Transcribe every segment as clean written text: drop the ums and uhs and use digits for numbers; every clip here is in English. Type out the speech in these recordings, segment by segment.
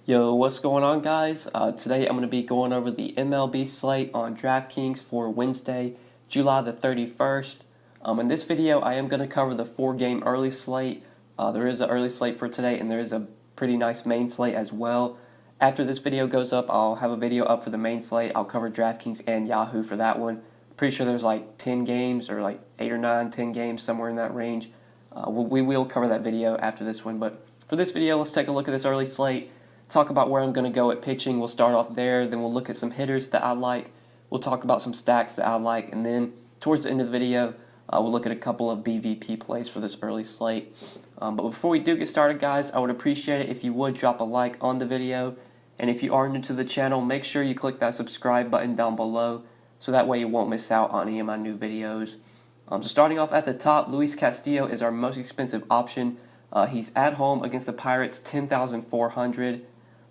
Yo, what's going on, guys? Today I'm going to be going over the MLB slate on DraftKings for Wednesday, July the 31st. In this video, I am going to cover the 4-game early slate. There is an early slate for today, and there is a pretty nice main slate as well. After this video goes up, I'll have a video up for the main slate. I'll cover DraftKings and Yahoo for that one. Pretty sure there's like 10 games, or like 8 or 9, 10 games, somewhere in that range. We will cover that video after this one, but for this video, let's take a look at this early slate. Talk about where I'm going to go at pitching. We'll start off there, then we'll look at some hitters that I like. We'll talk about some stacks that I like, and then towards the end of the video, we'll look at a couple of BVP plays for this early slate. But before we do get started, guys, I would appreciate it if you would drop a like on the video, and if you are new to the channel, make sure you click that subscribe button down below, so that way you won't miss out on any of my new videos. So starting off at the top, Luis Castillo is our most expensive option. He's at home against the Pirates, $10,400.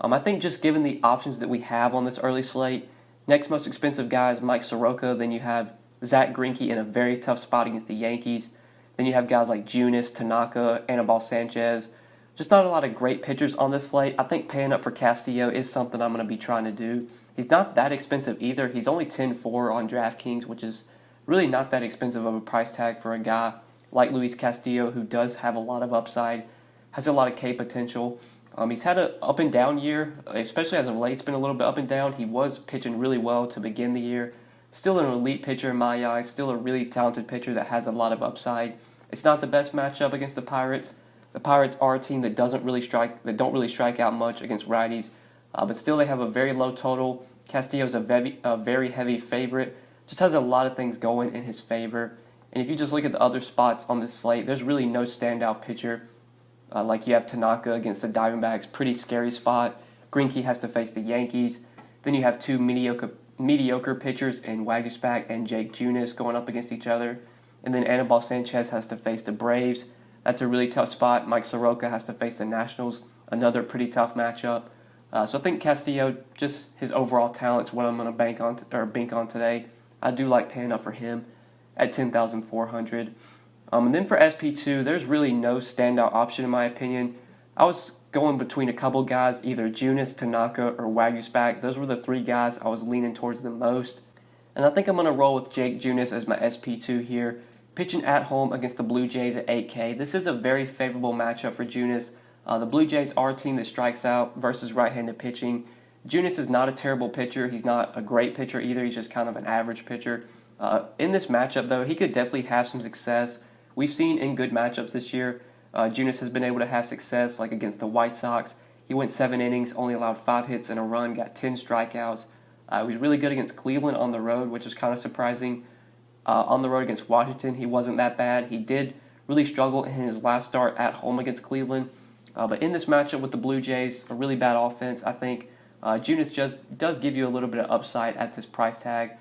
I think just given the options that we have on this early slate, next most expensive guy is Mike Soroka. Then you have Zach Greinke in a very tough spot against the Yankees. Then you have guys like Junis, Tanaka, Anibal Sanchez. Just not a lot of great pitchers on this slate. I think paying up for Castillo is something I'm going to be trying to do. He's not that expensive either. He's only 10-4 on DraftKings, which is really not that expensive of a price tag for a guy like Luis Castillo, who does have a lot of upside, has a lot of K potential. He's had an up and down year, especially as of late. It's been a little bit up and down. He was pitching really well to begin the year. Still an elite pitcher in my eyes. Still a really talented pitcher that has a lot of upside. It's not the best matchup against the Pirates. The Pirates are a team that don't really strike out much against righties, but still they have a very low total. Castillo's a very heavy favorite. Just has a lot of things going in his favor. And if you just look at the other spots on this slate, there's really no standout pitcher. Like you have Tanaka against the Diamondbacks, pretty scary spot. Greinke has to face the Yankees. Then you have two mediocre pitchers in Waguespack and Jake Junis going up against each other. And then Anibal Sanchez has to face the Braves. That's a really tough spot. Mike Soroka has to face the Nationals, another pretty tough matchup. So I think Castillo, just his overall talent is what I'm going to bank on today. I do like paying up for him at $10,400. And then for SP2, there's really no standout option in my opinion. I was going between a couple guys, either Junis, Tanaka, or Waguespack. Those were the three guys I was leaning towards the most. And I think I'm going to roll with Jake Junis as my SP2 here, pitching at home against the Blue Jays at 8K. This is a very favorable matchup for Junis. The Blue Jays are a team that strikes out versus right-handed pitching. Junis is not a terrible pitcher. He's not a great pitcher either. He's just kind of an average pitcher. In this matchup, though, he could definitely have some success. We've seen in good matchups this year, Junis has been able to have success, like against the White Sox. He went 7 innings, only allowed 5 hits and a run, got 10 strikeouts. He was really good against Cleveland on the road, which is kind of surprising. On the road against Washington, he wasn't that bad. He did really struggle in his last start at home against Cleveland. But in this matchup with the Blue Jays, a really bad offense, I think Junis just does give you a little bit of upside at this price tag.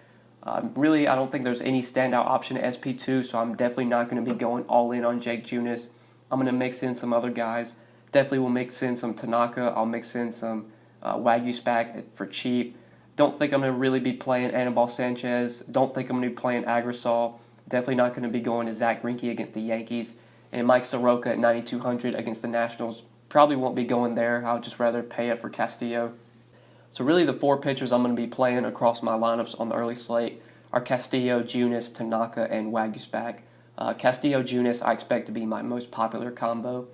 Really, I don't think there's any standout option at SP2, so I'm definitely not going to be going all in on Jake Junis. I'm going to mix in some other guys. Definitely will mix in some Tanaka. I'll mix in some Waguespack for cheap. Don't think I'm going to really be playing Anibal Sanchez. Don't think I'm going to be playing Agrasol. Definitely not going to be going to Zach Greinke against the Yankees. And Mike Soroka at 9,200 against the Nationals. Probably won't be going there. I'll just rather pay it for Castillo. So really the 4 pitchers I'm going to be playing across my lineups on the early slate are Castillo, Junis, Tanaka, and Waguespack. Castillo, Junis, I expect to be my most popular combo.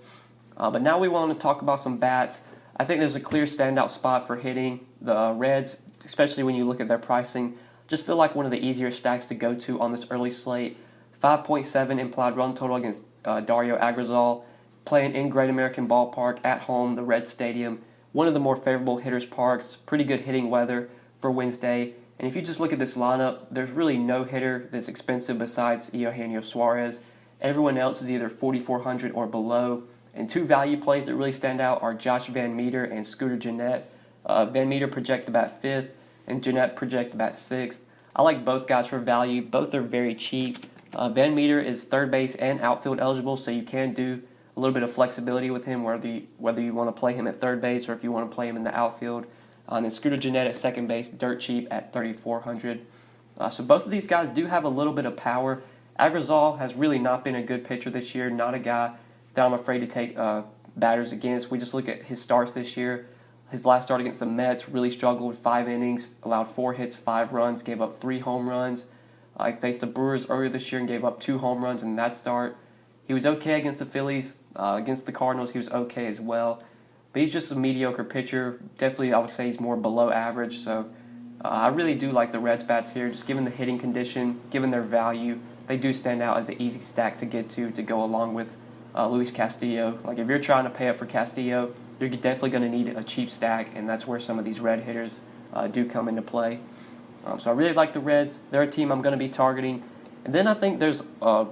But now we want to talk about some bats. I think there's a clear standout spot for hitting. The Reds, especially when you look at their pricing, just feel like one of the easier stacks to go to on this early slate. 5.7 implied run total against Dario Agrasol, playing in Great American Ballpark at home, the Red Stadium. One of the more favorable hitters' parks, pretty good hitting weather for Wednesday. And if you just look at this lineup, there's really no hitter that's expensive besides Eugenio Suarez. Everyone else is either 4,400 or below. And 2 value plays that really stand out are Josh Van Meter and Scooter Gennett. Van Meter project about 5th, and Gennett project about 6th. I like both guys for value. Both are very cheap. Van Meter is third base and outfield eligible, so you can do a little bit of flexibility with him, whether you want to play him at third base or if you want to play him in the outfield. And then Scooter Gennett at second base, dirt cheap at 3,400. So both of these guys do have a little bit of power. Agrasol has really not been a good pitcher this year, not a guy that I'm afraid to take batters against. We just look at his starts this year. His last start against the Mets really struggled, 5 innings, allowed 4 hits, 5 runs, gave up 3 home runs. He faced the Brewers earlier this year and gave up 2 home runs in that start. He was okay against the Phillies. Against the Cardinals, he was okay as well. But he's just a mediocre pitcher. Definitely, I would say he's more below average. So I really do like the Reds bats here, just given the hitting condition, given their value. They do stand out as an easy stack to get to go along with Luis Castillo. Like if you're trying to pay up for Castillo, you're definitely going to need a cheap stack, and that's where some of these red hitters do come into play. So I really like the Reds. They're a team I'm going to be targeting. And then I think there's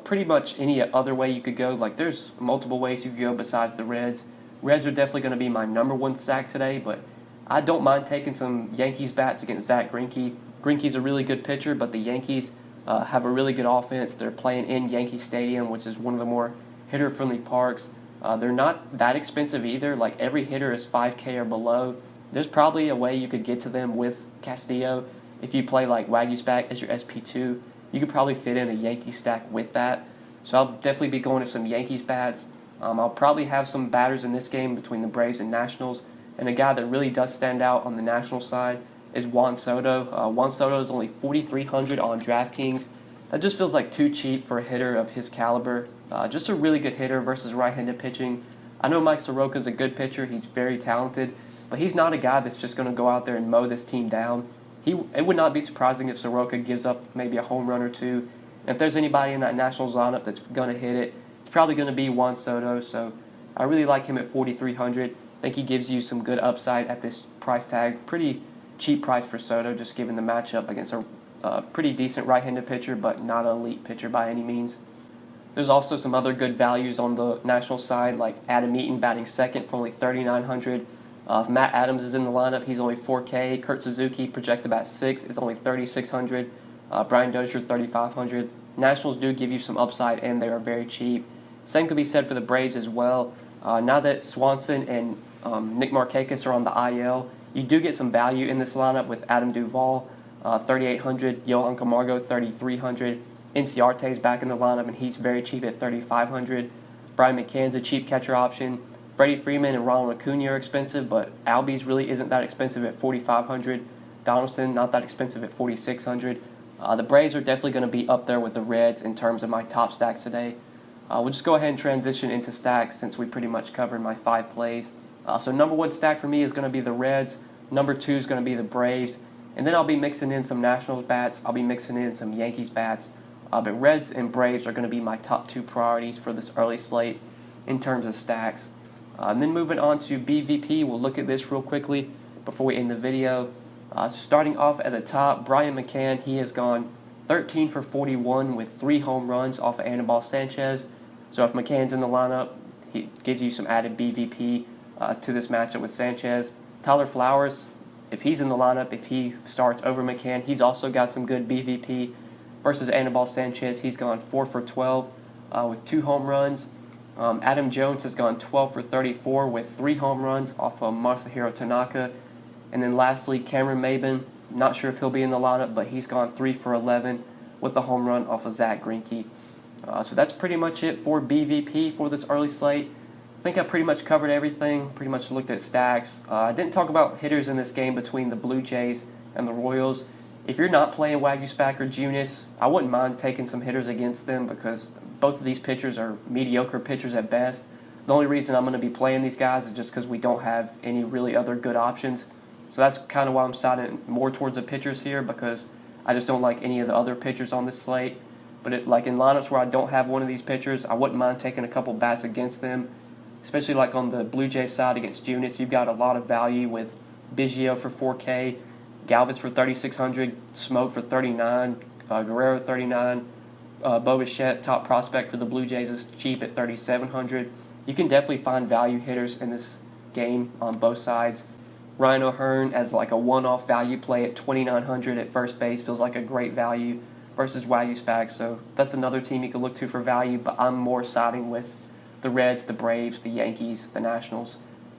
pretty much any other way you could go. Like there's multiple ways you could go besides the Reds. Reds are definitely going to be my number one stack today, but I don't mind taking some Yankees bats against Zach Greinke. Greinke's a really good pitcher, but the Yankees have a really good offense. They're playing in Yankee Stadium, which is one of the more hitter-friendly parks. They're not that expensive either. Like every hitter is $5K or below. There's probably a way you could get to them with Castillo. If you play like Wagyu Stack as your SP2, you could probably fit in a Yankee stack with that. So I'll definitely be going to some Yankees bats. I'll probably have some batters in this game between the Braves and Nationals. And a guy that really does stand out on the National side is Juan Soto. Juan Soto is only $4,300 on DraftKings. That just feels like too cheap for a hitter of his caliber. Just a really good hitter versus right-handed pitching. I know Mike Soroka's a good pitcher. He's very talented. But he's not a guy that's just going to go out there and mow this team down. It would not be surprising if Soroka gives up maybe a home run or two. And if there's anybody in that Nationals lineup that's going to hit it, it's probably going to be Juan Soto. So I really like him at $4,300. I think he gives you some good upside at this price tag. Pretty cheap price for Soto, just given the matchup against a pretty decent right-handed pitcher, but not an elite pitcher by any means. There's also some other good values on the National side, like Adam Eaton batting second for only $3,900. If Matt Adams is in the lineup, he's only $4K. Kurt Suzuki, projected bat 6, is only $3,600. Brian Dozier, $3,500. Nationals do give you some upside, and they are very cheap. Same could be said for the Braves as well. Now that Swanson and Nick Markakis are on the IL, you do get some value in this lineup with Adam Duvall, $3,800. Johan Camargo, $3,300. Inciarte's back in the lineup, and he's very cheap at $3,500. Brian McCann's a cheap catcher option. Freddie Freeman and Ronald Acuna are expensive, but Albies really isn't that expensive at $4,500. Donaldson, not that expensive at $4,600. The Braves are definitely going to be up there with the Reds in terms of my top stacks today. We'll just go ahead and transition into stacks since we pretty much covered my 5 plays. So number 1 stack for me is going to be the Reds. Number 2 is going to be the Braves. And then I'll be mixing in some Nationals bats. I'll be mixing in some Yankees bats. But Reds and Braves are going to be my top 2 priorities for this early slate in terms of stacks. And then moving on to BVP, we'll look at this real quickly before we end the video. Starting off at the top, Brian McCann, he has gone 13 for 41 with 3 home runs off of Anibal Sanchez. So if McCann's in the lineup, he gives you some added BVP to this matchup with Sanchez. Tyler Flowers, if he's in the lineup, if he starts over McCann, he's also got some good BVP. Versus Anibal Sanchez, he's gone 4 for 12 with 2 home runs. Adam Jones has gone 12 for 34 with 3 home runs off of Masahiro Tanaka. And then lastly, Cameron Maybin, not sure if he'll be in the lineup, but he's gone 3 for 11 with a home run off of Zach Greinke. So that's pretty much it for BVP for this early slate. I think I pretty much covered everything, pretty much looked at stacks. I didn't talk about hitters in this game between the Blue Jays and the Royals. If you're not playing Wagyu Spack or Junis, I wouldn't mind taking some hitters against them because both of these pitchers are mediocre pitchers at best. The only reason I'm going to be playing these guys is just because we don't have any really other good options. So that's kind of why I'm siding more towards the pitchers here because I just don't like any of the other pitchers on this slate. But like in lineups where I don't have one of these pitchers, I wouldn't mind taking a couple bats against them. Especially like on the Blue Jays side against Junis, you've got a lot of value with Biggio for $4K, Galvis for $3,600, Smoke for $39, Guerrero $39, Bo Bichette, top prospect for the Blue Jays, is cheap at $3,700. You can definitely find value hitters in this game on both sides. Ryan O'Hearn as like a one-off value play at $2,900 at first base feels like a great value versus Wagyu Spack. So that's another team you can look to for value, but I'm more siding with the Reds, the Braves, the Yankees, the Nationals.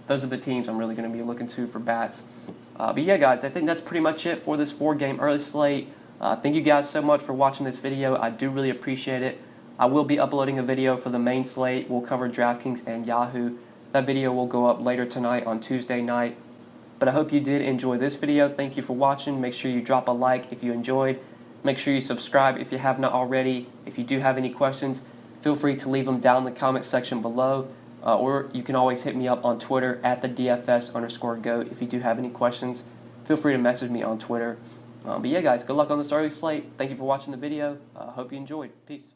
Those are the teams I'm really going to be looking to for bats. But yeah, guys, I think that's pretty much it for this 4-game early slate. Thank you guys so much for watching this video. I do really appreciate it. I will be uploading a video for the main slate. We'll cover DraftKings and Yahoo. That video will go up later tonight on Tuesday night. But I hope you did enjoy this video. Thank you for watching. Make sure you drop a like if you enjoyed. Make sure you subscribe if you have not already. If you do have any questions, feel free to leave them down in the comment section below. Or you can always hit me up on Twitter at the DFS_GOAT if you do have any questions. Feel free to message me on Twitter. But yeah, guys, good luck on this early slate. Thank you for watching the video. Hope you enjoyed. Peace.